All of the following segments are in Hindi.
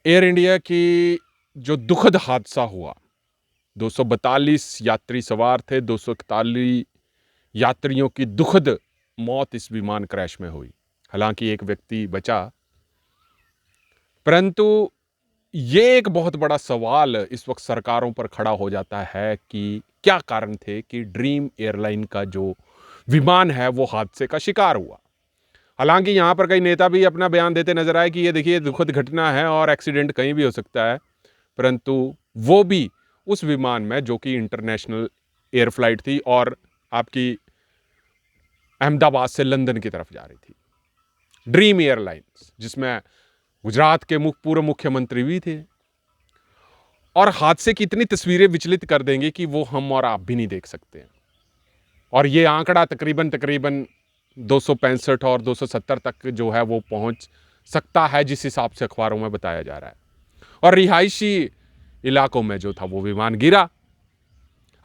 एयर इंडिया की जो दुखद हादसा हुआ, 242 यात्री सवार थे, 241 यात्रियों की दुखद मौत इस विमान क्रैश में हुई। हालांकि एक व्यक्ति बचा, परंतु ये एक बहुत बड़ा सवाल इस वक्त सरकारों पर खड़ा हो जाता है कि क्या कारण थे कि ड्रीम एयरलाइन का जो विमान है वो हादसे का शिकार हुआ। हालांकि यहां पर कई नेता भी अपना बयान देते नजर आए कि ये देखिए दुखद घटना है और एक्सीडेंट कहीं भी हो सकता है, परंतु वो भी उस विमान में जो कि इंटरनेशनल एयर फ्लाइट थी और आपकी अहमदाबाद से लंदन की तरफ जा रही थी, ड्रीम एयरलाइंस, जिसमें गुजरात के पूर्व मुख्यमंत्री भी थे। और हादसे की इतनी तस्वीरें विचलित कर देंगे कि वो हम और आप भी नहीं देख सकते। और ये आंकड़ा तकरीबन तकरीबन 265 और 270 तक जो है वो पहुंच सकता है, जिस हिसाब से अखबारों में बताया जा रहा है। और रिहायशी इलाकों में जो था वो विमान गिरा।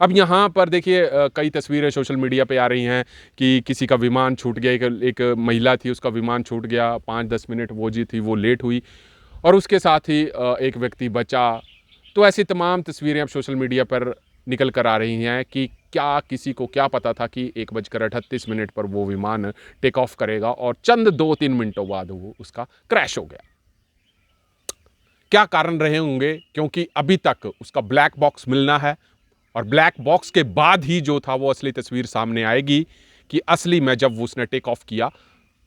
अब यहाँ पर देखिए कई तस्वीरें सोशल मीडिया पे आ रही हैं कि किसी का विमान छूट गया, एक महिला थी, उसका विमान छूट गया, 5-10 मिनट वो जी थी वो लेट हुई और उसके साथ ही एक व्यक्ति बचा। तो ऐसी तमाम तस्वीरें अब सोशल मीडिया पर निकल कर आ रही हैं कि क्या किसी को क्या पता था कि 1:38 पर वो विमान टेक ऑफ करेगा और चंद 2-3 मिनटों बाद वो उसका क्रैश हो गया। क्या कारण रहे होंगे, क्योंकि अभी तक उसका ब्लैक बॉक्स मिलना है और ब्लैक बॉक्स के बाद ही जो था वो असली तस्वीर सामने आएगी कि असली में जब उसने टेक ऑफ किया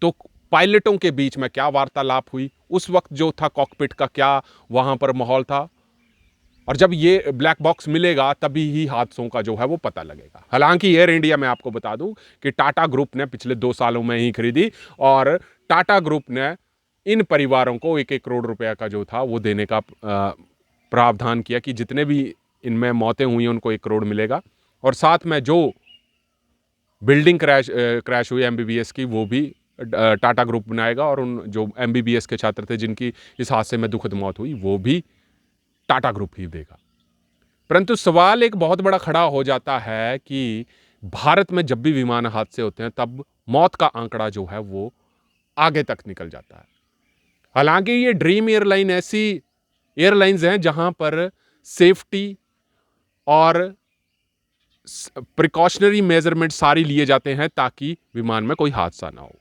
तो पायलटों के बीच में क्या वार्तालाप हुई, उस वक्त जो था कॉकपिट का क्या वहां पर माहौल था। और जब ये ब्लैक बॉक्स मिलेगा तभी ही हादसों का जो है वो पता लगेगा। हालांकि एयर इंडिया में आपको बता दूं कि टाटा ग्रुप ने पिछले 2 सालों में ही खरीदी और टाटा ग्रुप ने इन परिवारों को 1-1 करोड़ रुपया का जो था वो देने का प्रावधान किया कि जितने भी इनमें मौतें हुई हैं उनको 1 करोड़ मिलेगा। और साथ में जो बिल्डिंग क्रैश हुई एमबीबीएस की, वो भी टाटा ग्रुप बनाएगा और उन जो एमबीबीएस के छात्र थे जिनकी इस हादसे में दुखद मौत हुई वो भी टाटा ग्रुप ही देगा। परंतु सवाल एक बहुत बड़ा खड़ा हो जाता है कि भारत में जब भी विमान हादसे होते हैं तब मौत का आंकड़ा जो है वो आगे तक निकल जाता है। हालांकि ये ड्रीम एयरलाइन ऐसी एयरलाइंस हैं जहां पर सेफ्टी और प्रिकॉशनरी मेजरमेंट सारी लिए जाते हैं ताकि विमान में कोई हादसा ना हो।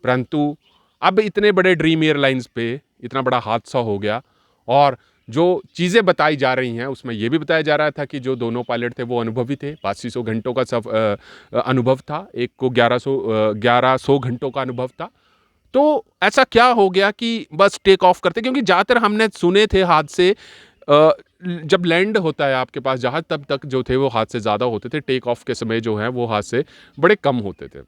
परंतु अब इतने बड़े ड्रीम एयरलाइंस पे इतना बड़ा हादसा हो गया और जो चीज़ें बताई जा रही हैं उसमें यह भी बताया जा रहा था कि जो दोनों पायलट थे वो अनुभवी थे, 8500 घंटों का अनुभव था, एक को 1100 घंटों का अनुभव था। तो ऐसा क्या हो गया कि बस टेक ऑफ करते, क्योंकि ज़्यादातर हमने सुने थे हादसे जब लैंड होता है आपके पास जहाज तब तक जो थे वो हादसे ज़्यादा होते थे, टेक ऑफ के समय जो है वो हादसे बड़े कम होते थे।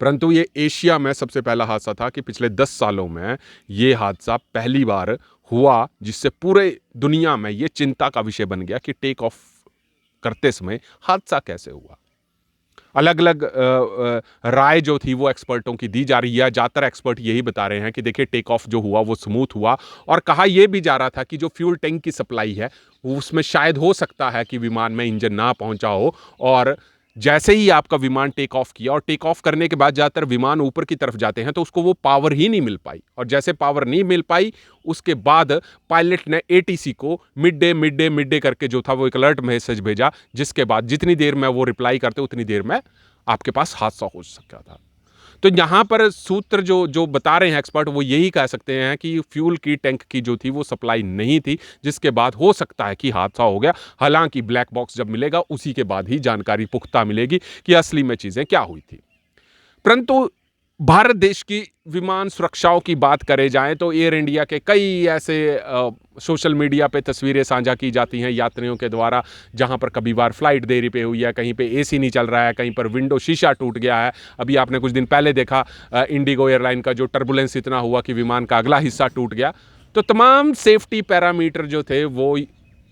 परंतु ये एशिया में सबसे पहला हादसा था कि पिछले 10 सालों में ये हादसा पहली बार हुआ, जिससे पूरे दुनिया में ये चिंता का विषय बन गया कि टेक ऑफ करते समय हादसा कैसे हुआ। अलग अलग राय जो थी वो एक्सपर्टों की दी जा रही है। ज़्यादातर एक्सपर्ट यही बता रहे हैं कि देखिए टेक ऑफ जो हुआ वो स्मूथ हुआ और कहा यह भी जा रहा था कि जो फ्यूल टैंक की सप्लाई है उसमें शायद हो सकता है कि विमान में इंजन ना पहुंचा हो और जैसे ही आपका विमान टेक ऑफ किया और टेक ऑफ करने के बाद ज़्यादातर विमान ऊपर की तरफ जाते हैं तो उसको वो पावर ही नहीं मिल पाई और जैसे पावर नहीं मिल पाई उसके बाद पायलट ने एटीसी को मिड डे करके जो था वो एक अलर्ट मैसेज भेजा, जिसके बाद जितनी देर में वो रिप्लाई करते उतनी देर में आपके पास हादसा हो सकता था। तो यहाँ पर सूत्र जो जो बता रहे हैं एक्सपर्ट वो यही कह सकते हैं कि फ्यूल की टैंक की जो थी वो सप्लाई नहीं थी, जिसके बाद हो सकता है कि हादसा हो गया। हालांकि ब्लैक बॉक्स जब मिलेगा उसी के बाद ही जानकारी पुख्ता मिलेगी कि असली में चीजें क्या हुई थी। परंतु भारत देश की विमान सुरक्षाओं की बात करें जाएं तो एयर इंडिया के कई ऐसे सोशल मीडिया पे तस्वीरें साझा की जाती हैं यात्रियों के द्वारा जहां पर कभी बार फ्लाइट देरी पे हुई है, कहीं पे एसी नहीं चल रहा है, कहीं पर विंडो शीशा टूट गया है। अभी आपने कुछ दिन पहले देखा इंडिगो एयरलाइन का जो टर्बुलेंस इतना हुआ कि विमान का अगला हिस्सा टूट गया। तो तमाम सेफ्टी पैरामीटर जो थे वो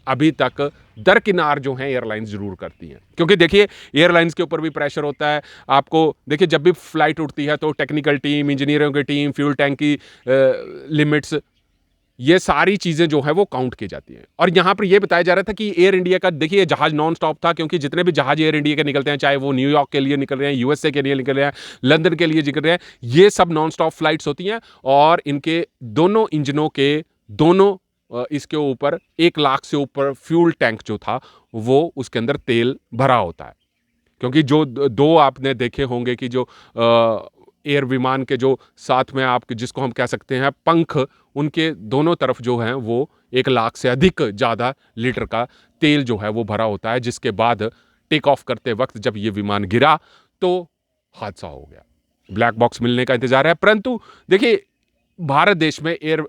अभी तक दरकिनार जो है एयरलाइंस जरूर करती हैं, क्योंकि देखिए एयरलाइंस के ऊपर भी प्रेशर होता है। आपको देखिए जब भी फ्लाइट उड़ती है तो टेक्निकल टीम, इंजीनियरों की टीम, फ्यूल टैंक की लिमिट्स, ये सारी चीज़ें जो है वो काउंट की जाती हैं। और यहाँ पर ये बताया जा रहा था कि एयर इंडिया का देखिए जहाज नॉन स्टॉप था, क्योंकि जितने भी जहाज एयर इंडिया के निकलते हैं, चाहे वो न्यूयॉर्क के लिए निकल रहे हैं, यूएसए के लिए निकल रहे हैं, लंदन के लिए निकल रहे हैं, ये सब नॉन स्टॉप फ्लाइट्स होती हैं और इनके दोनों इंजनों के दोनों इसके ऊपर 1 लाख से ऊपर फ्यूल टैंक जो था वो उसके अंदर तेल भरा होता है। क्योंकि जो दो आपने देखे होंगे कि जो एयर विमान के जो साथ में आप जिसको हम कह सकते हैं पंख, उनके दोनों तरफ जो हैं वो 1 लाख से अधिक ज़्यादा लीटर का तेल जो है वो भरा होता है, जिसके बाद टेक ऑफ करते वक्त जब ये विमान गिरा तो हादसा हो गया। ब्लैक बॉक्स मिलने का इंतजार है, परंतु देखिए भारत देश में एयर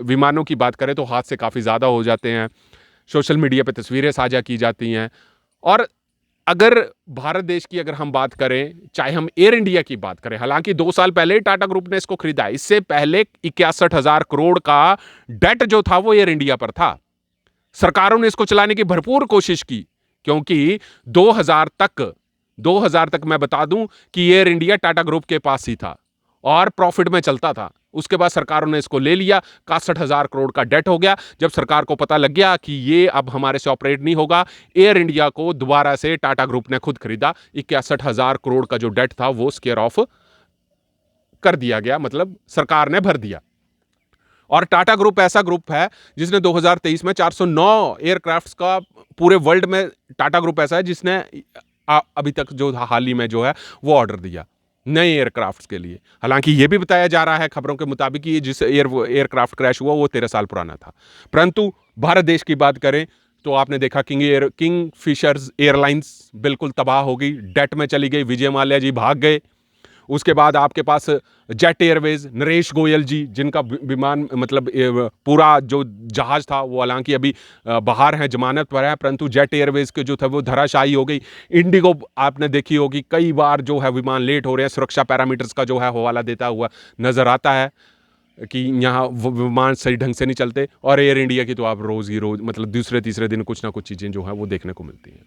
विमानों की बात करें तो हादसे काफ़ी ज़्यादा हो जाते हैं। सोशल मीडिया पे तस्वीरें साझा की जाती हैं, और अगर भारत देश की अगर हम बात करें, चाहे हम एयर इंडिया की बात करें, हालांकि 2 साल पहले टाटा ग्रुप ने इसको खरीदा, इससे पहले 61,000 करोड़ का डेट जो था वो एयर इंडिया पर था। सरकारों ने इसको चलाने की भरपूर कोशिश की, क्योंकि 2000 तक मैं बता दूं कि एयर इंडिया टाटा ग्रुप के पास ही था और प्रॉफिट में चलता था। उसके बाद सरकारों ने इसको ले लिया, 61,000 करोड़ का डेट हो गया। जब सरकार को पता लग गया कि ये अब हमारे से ऑपरेट नहीं होगा, एयर इंडिया को दोबारा से टाटा ग्रुप ने खुद खरीदा। 61,000 करोड़ का जो डेट था वो स्केयर ऑफ कर दिया गया, मतलब सरकार ने भर दिया। और टाटा ग्रुप ऐसा ग्रुप है जिसने 2023 में 409 एयरक्राफ्ट्स का पूरे वर्ल्ड में, टाटा ग्रुप ऐसा है जिसने अभी तक जो हाल ही में जो है वो ऑर्डर दिया नए एयरक्राफ्ट्स के लिए। हालांकि ये भी बताया जा रहा है खबरों के मुताबिक कि जिस एयरक्राफ्ट क्रैश हुआ वो 13 साल पुराना था। परंतु भारत देश की बात करें तो आपने देखा किंग फिशर्स एयरलाइंस बिल्कुल तबाह हो गई, डेट में चली गई, विजय माल्या जी भाग गए। उसके बाद आपके पास जेट एयरवेज, नरेश गोयल जी, जिनका विमान मतलब पूरा जो जहाज था वो हालांकि अभी बाहर है, जमानत पर है, परंतु जेट एयरवेज के जो था वो धराशायी हो गई। इंडिगो आपने देखी होगी, कई बार जो है विमान लेट हो रहे हैं, सुरक्षा पैरामीटर्स का जो है हवाला देता हुआ नजर आता है कि यहाँ विमान सही ढंग से नहीं चलते। और एयर इंडिया की तो आप रोज ही रोज मतलब दूसरे तीसरे दिन कुछ ना कुछ चीजें जो है वो देखने को मिलती हैं।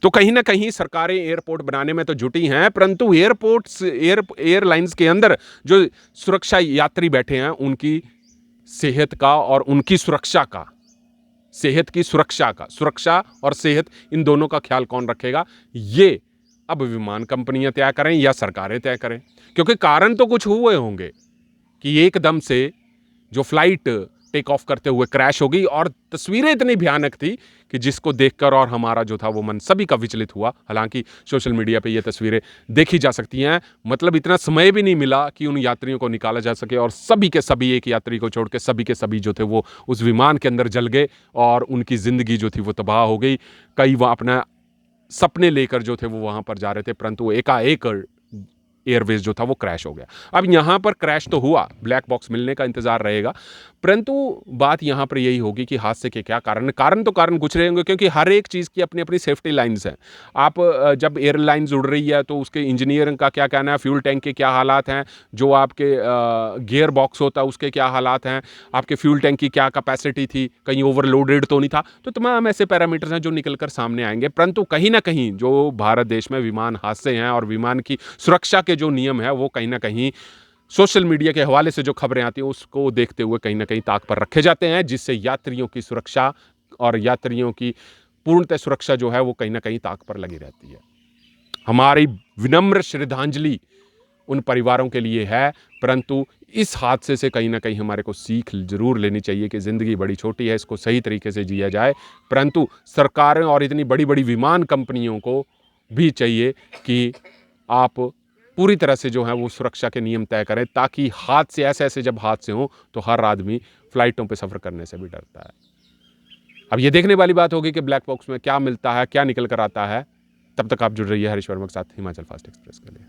तो कहीं ना कहीं सरकारें एयरपोर्ट बनाने में तो जुटी हैं, परंतु एयरलाइंस के अंदर जो सुरक्षा यात्री बैठे हैं उनकी सेहत का और उनकी सुरक्षा का, सुरक्षा और सेहत, इन दोनों का ख्याल कौन रखेगा, ये अब विमान कंपनियां तय करें या सरकारें तय करें। क्योंकि कारण तो कुछ हुए होंगे कि एकदम से जो फ्लाइट टेक ऑफ करते हुए क्रैश हो गई, और तस्वीरें इतनी भयानक थी कि जिसको देखकर और हमारा जो था वो मन सभी का विचलित हुआ। हालांकि सोशल मीडिया पे ये तस्वीरें देखी जा सकती हैं, मतलब इतना समय भी नहीं मिला कि उन यात्रियों को निकाला जा सके, और सभी के सभी, एक यात्री को छोड़ के सभी के सभी जो थे वो उस विमान के अंदर जल गए और उनकी जिंदगी जो थी वो तबाह हो गई। कई वह अपना सपने लेकर जो थे वो वहां पर जा रहे थे, परंतु एकाएक एयरवेज जो था वो क्रैश हो गया। अब यहां पर क्रैश तो हुआ, ब्लैक बॉक्स मिलने का इंतजार रहेगा, परंतु बात यहां पर यही होगी कि हादसे के क्या कारण कुछ रहेंगे, क्योंकि हर एक चीज़ की अपनी अपनी सेफ्टी लाइंस हैं। आप जब एयरलाइंस उड़ रही है तो उसके इंजीनियरिंग का क्या कहना है, फ्यूल टैंक के क्या हालात हैं, जो आपके गियर बॉक्स होता है उसके क्या हालात हैं, आपके फ्यूल टैंक की क्या कैपेसिटी थी, कहीं ओवरलोडेड तो नहीं था। तो तमाम ऐसे पैरामीटर्स हैं जो निकल कर सामने आएंगे, परंतु कहीं ना कहीं जो भारत देश में विमान हादसे हैं और विमान की सुरक्षा के जो नियम है वो कहीं ना कहीं सोशल मीडिया के हवाले से जो खबरें आती हैं उसको देखते हुए कहीं ना कहीं ताक पर रखे जाते हैं, जिससे यात्रियों की सुरक्षा और यात्रियों की पूर्णतः सुरक्षा जो है वो कहीं ना कहीं ताक पर लगी रहती है। हमारी विनम्र श्रद्धांजलि उन परिवारों के लिए है, परंतु इस हादसे से कहीं ना कहीं हमारे को सीख जरूर लेनी चाहिए कि ज़िंदगी बड़ी छोटी है, इसको सही तरीके से जिया जाए। परंतु सरकारें और इतनी बड़ी बड़ी विमान कंपनियों को भी चाहिए कि आप पूरी तरह से जो है वो सुरक्षा के नियम तय करें, ताकि हादसे ऐसे जब हादसे हों तो हर आदमी फ्लाइटों पे सफ़र करने से भी डरता है। अब ये देखने वाली बात होगी कि ब्लैक बॉक्स में क्या मिलता है, क्या निकल कर आता है। तब तक आप जुड़ रही है हरीश वर्मा के साथ हिमाचल फास्ट एक्सप्रेस के लिए।